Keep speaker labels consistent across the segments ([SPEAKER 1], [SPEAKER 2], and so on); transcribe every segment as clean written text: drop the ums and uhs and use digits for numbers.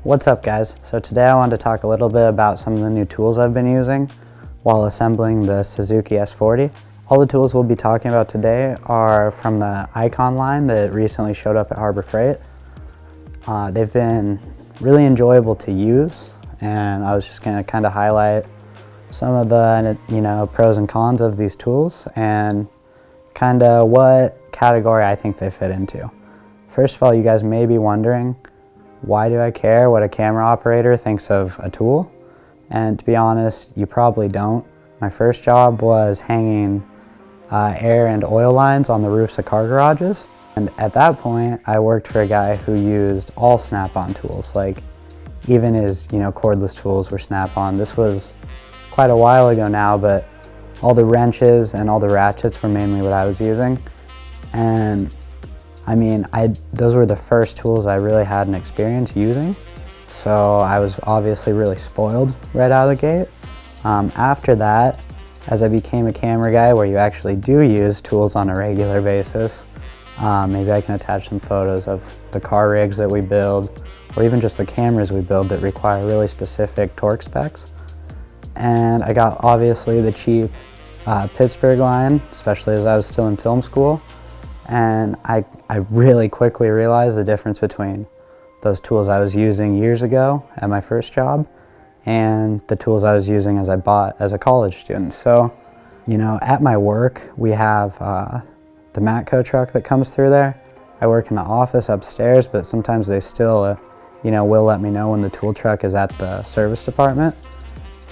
[SPEAKER 1] What's up, guys? So today I wanted to talk a little bit about some of the new tools I've been using while assembling the Suzuki S40. All the tools we'll be talking about today are from the Icon line that recently showed up at Harbor Freight. They've been really enjoyable to use, and I was just going to kind of highlight some of the pros and cons of these tools and kind of what category I think they fit into. First of all, you guys may be wondering, why do I care what a camera operator thinks of a tool? And to be honest, you probably don't. My first job was hanging air and oil lines on the roofs of car garages. And at that point, I worked for a guy who used all snap-on tools. Like, even his cordless tools were snap-on. This was quite a while ago now, but all the wrenches and all the ratchets were mainly what I was using. And I mean, those were the first tools I really had an experience using, so I was obviously really spoiled right out of the gate. After that, as I became a camera guy where you actually do use tools on a regular basis, maybe I can attach some photos of the car rigs that we build, or even just the cameras we build that require really specific torque specs. And I got obviously the cheap Pittsburgh line, especially as I was still in film school. And I really quickly realized the difference between those tools I was using years ago at my first job and the tools I was using as a college student. So, at my work, we have the Matco truck that comes through there. I work in the office upstairs, but sometimes they still, will let me know when the tool truck is at the service department.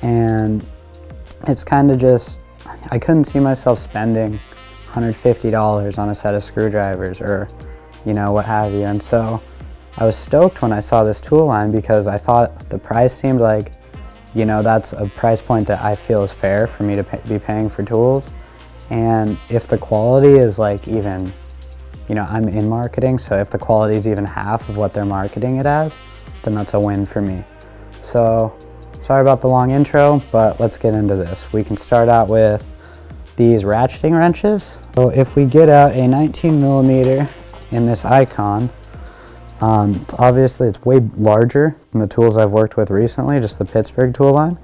[SPEAKER 1] And it's kind of just, I couldn't see myself spending $150 on a set of screwdrivers or what have you. And so I was stoked when I saw this tool line because I thought the price seemed like that's a price point that I feel is fair for me to be paying for tools. And if the quality is like even I'm in marketing, so if the quality is even half of what they're marketing it as, then that's a win for me. So sorry about the long intro, but let's get into this. We can start out with these ratcheting wrenches. So if we get out a 19mm in this Icon, obviously it's way larger than the tools I've worked with recently, just the Pittsburgh tool line.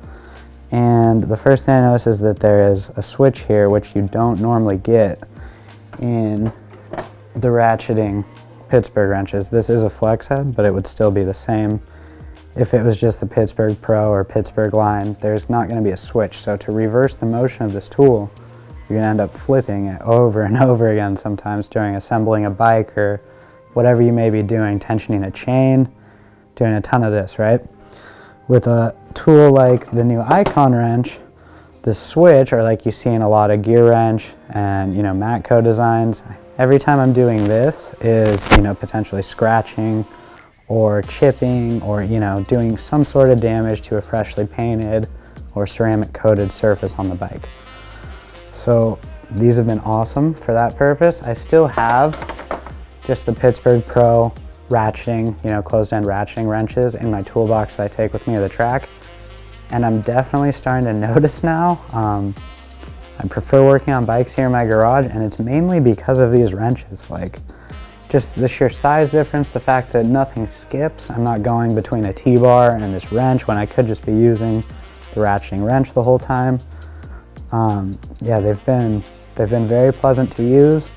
[SPEAKER 1] And the first thing I notice is that there is a switch here, which you don't normally get in the ratcheting Pittsburgh wrenches. This is a flex head, but it would still be the same if it was just the Pittsburgh Pro or Pittsburgh line. There's not going to be a switch. So to reverse the motion of this tool, you're gonna end up flipping it over and over again sometimes during assembling a bike or whatever you may be doing, tensioning a chain, doing a ton of this, right? With a tool like the new Icon wrench, the switch, or like you see in a lot of gear wrench and Matco designs, every time I'm doing this is potentially scratching or chipping or doing some sort of damage to a freshly painted or ceramic coated surface on the bike. So these have been awesome for that purpose. I still have just the Pittsburgh Pro ratcheting, closed-end ratcheting wrenches in my toolbox that I take with me to the track. And I'm definitely starting to notice now, I prefer working on bikes here in my garage, and it's mainly because of these wrenches. Like, just the sheer size difference, the fact that nothing skips. I'm not going between a T-bar and this wrench when I could just be using the ratcheting wrench the whole time. Yeah, they've been very pleasant to use,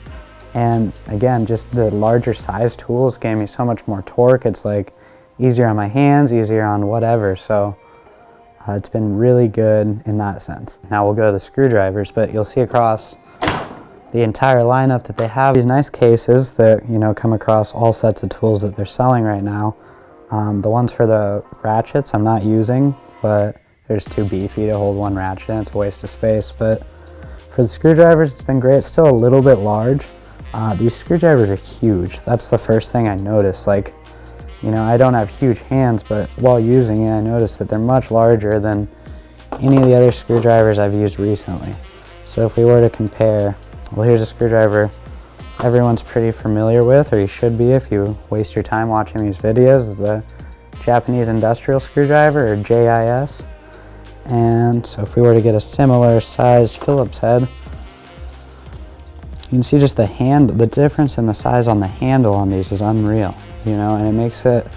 [SPEAKER 1] and again, just the larger size tools gave me so much more torque. It's like easier on my hands, easier on whatever, so it's been really good in that sense. Now we'll go to the screwdrivers, but you'll see across the entire lineup that they have these nice cases that come across all sets of tools that they're selling right now. The ones for the ratchets I'm not using, but they're just too beefy to hold one ratchet, and it's a waste of space. But for the screwdrivers, it's been great. It's still a little bit large. These screwdrivers are huge. That's the first thing I noticed. Like, I don't have huge hands, but while using it, I noticed that they're much larger than any of the other screwdrivers I've used recently. So if we were to compare, well, here's a screwdriver everyone's pretty familiar with, or you should be if you waste your time watching these videos, the Japanese industrial screwdriver, or JIS. And so if we were to get a similar sized Phillips head, you can see just the difference in the size on the handle on these is unreal, and it makes it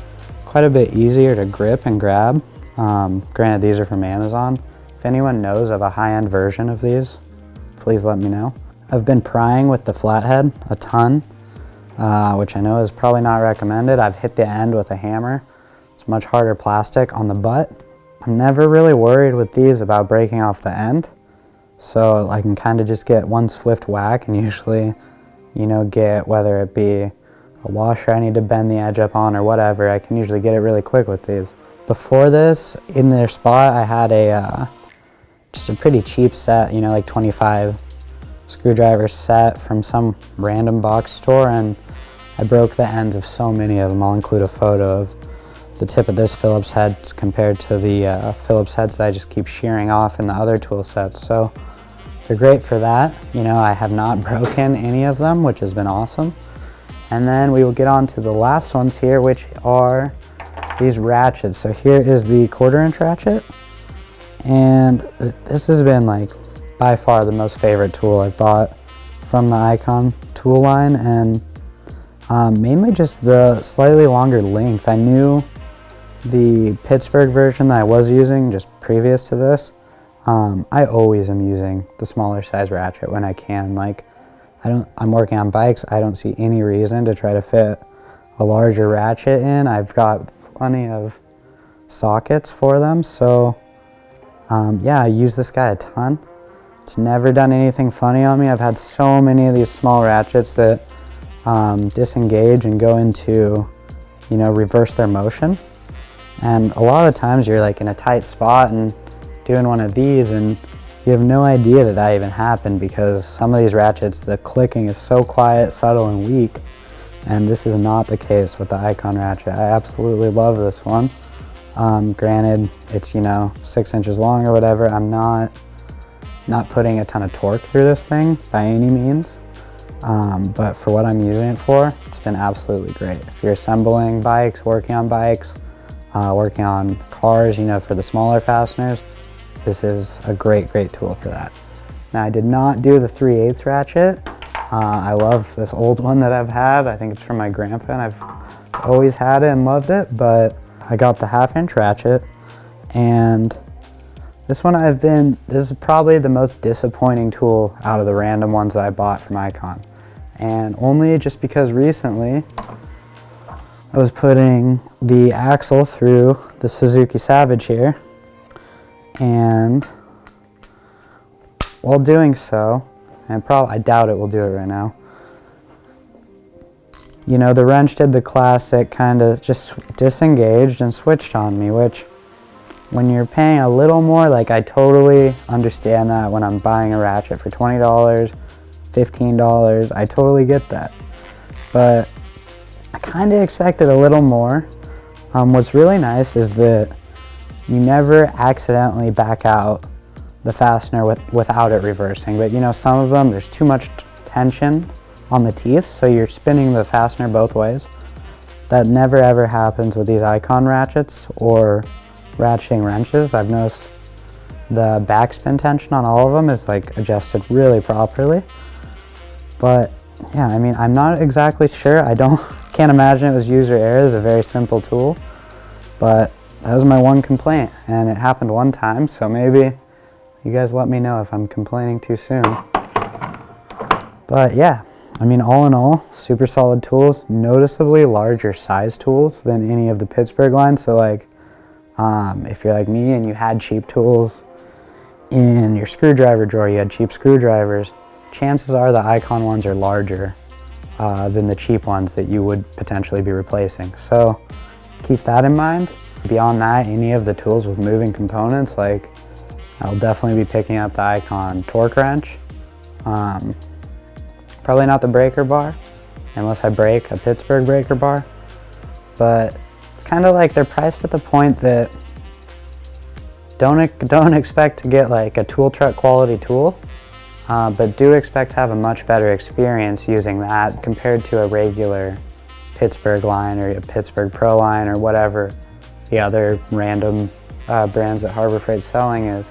[SPEAKER 1] quite a bit easier to grip and grab. Granted, these are from Amazon. If anyone knows of a high-end version of these, please let me know. I've been prying with the flathead a ton, which I know is probably not recommended. I've hit the end with a hammer. It's much harder plastic on the butt. I'm never really worried with these about breaking off the end. So I can kind of just get one swift whack and usually, you know, get, whether it be a washer I need to bend the edge up on or whatever, I can usually get it really quick with these. Before this, in their spot, I had just a pretty cheap set, you know, like 25 screwdriver set from some random box store, and I broke the ends of so many of them. I'll include a photo of the tip of this Phillips head compared to the Phillips heads that I just keep shearing off in the other tool sets. So they're great for that. You know, I have not broken any of them, which has been awesome. And then we will get on to the last ones here, which are these ratchets. So here is the 1/4" ratchet. And this has been like by far the most favorite tool I've bought from the Icon tool line, and mainly just the slightly longer length. I knew the Pittsburgh version that I was using just previous to this. I always am using the smaller size ratchet when I can. Like, I'm working on bikes. I don't see any reason to try to fit a larger ratchet in. I've got plenty of sockets for them. So yeah, I use this guy a ton. It's never done anything funny on me. I've had so many of these small ratchets that disengage and go into, you know, reverse their motion. And a lot of the times you're like in a tight spot and doing one of these and you have no idea that that even happened, because some of these ratchets, the clicking is so quiet, subtle, and weak. And this is not the case with the Icon ratchet. I absolutely love this one. Granted, it's, you know, 6 inches long or whatever. I'm not putting a ton of torque through this thing by any means. But for what I'm using it for, it's been absolutely great. If you're assembling bikes, working on cars, you know, for the smaller fasteners, this is a great tool for that. Now, I did not do the 3/8 ratchet. I love this old one that I've had. I think it's from my grandpa, and I've always had it and loved it, but I got the 1/2" ratchet, and this one this is probably the most disappointing tool out of the random ones that I bought from Icon. And only just because recently I was putting the axle through the Suzuki Savage here, and while doing so, and I doubt it will do it right now, you know, the wrench did the classic kind of just disengaged and switched on me, which when you're paying a little more, like, I totally understand that when I'm buying a ratchet for $20, $15, I totally get that. But I kind of expected a little more. What's really nice is that you never accidentally back out the fastener without it reversing. But you know, some of them, there's too much tension on the teeth, so you're spinning the fastener both ways. That never ever happens with these Icon ratchets or ratcheting wrenches. I've noticed the backspin tension on all of them is like adjusted really properly. But yeah, I mean, I'm not exactly sure. Can't imagine it was user error. It's a very simple tool, but that was my one complaint, and it happened one time, so maybe you guys let me know if I'm complaining too soon. But yeah, I mean, all in all, super solid tools, noticeably larger size tools than any of the Pittsburgh lines. So like, if you're like me and you had cheap tools in your screwdriver drawer, you had cheap screwdrivers, chances are the Icon ones are larger than the cheap ones that you would potentially be replacing. So keep that in mind. Beyond that, any of the tools with moving components, like, I'll definitely be picking up the Icon torque wrench. Probably not the breaker bar, unless I break a Pittsburgh breaker bar. But it's kind of like they're priced at the point that don't expect to get like a tool truck quality tool, but do expect to have a much better experience using that compared to a regular Pittsburgh line or a Pittsburgh Pro line or whatever the other random brands that Harbor Freight's selling is.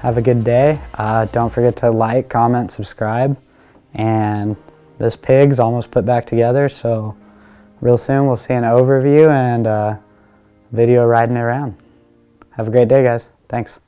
[SPEAKER 1] Have a good day. Don't forget to like, comment, subscribe. And this pig's almost put back together, so real soon we'll see an overview and video riding it around. Have a great day, guys. Thanks.